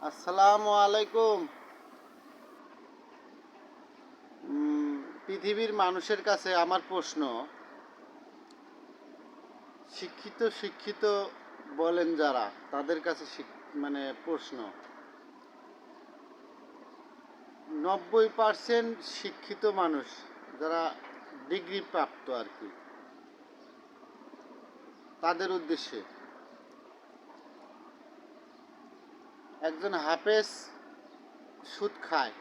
আসসালামু আলাইকুম। পৃথিবীর মানুষের কাছে আমার প্রশ্ন, শিক্ষিত শিক্ষিত বলেন যারা, তাদের কাছে প্রশ্ন, 90% শিক্ষিত মানুষ যারা ডিগ্রি প্রাপ্ত আর কি, তাদের উদ্দেশ্যে একজন হাফেজ সুদ খায়,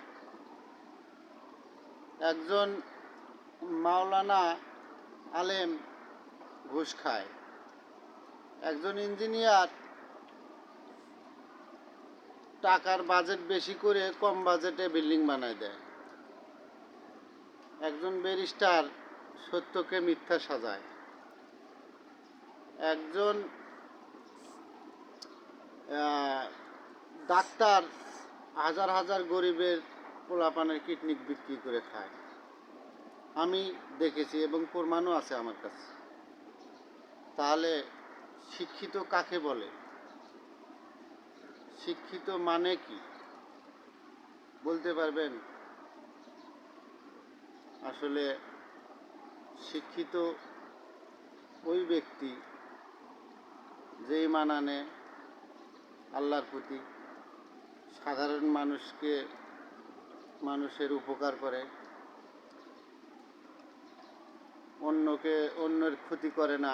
একজন মাওলানা আলেম ঘুষ খায়, একজন ইঞ্জিনিয়ার টাকার বাজেট বেশি করে কম বাজেটে বিল্ডিং বানায় দেয়, একজন ব্যারিস্টার সত্যকে মিথ্যা সাজায়, একজন ডাক্তার হাজার হাজার গরিবের পোলাপানের কিডনি বিক্রি করে খায়। আমি দেখেছি এবং প্রমাণও আছে আমার কাছে। তাহলে শিক্ষিত কাকে বলে? শিক্ষিত মানে কি বলতে পারবেন? আসলে শিক্ষিত ওই ব্যক্তি যেই মানানে আল্লাহর প্রতি, সাধারণ মানুষের উপকার করে, অন্যের ক্ষতি করে না,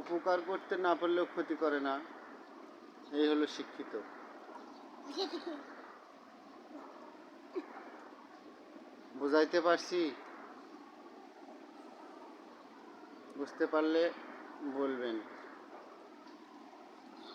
উপকার করতে না পারলেও ক্ষতি করে না। এই হলো শিক্ষিত। বুঝাইতে পারছি? বুঝতে পারলে বলবেন।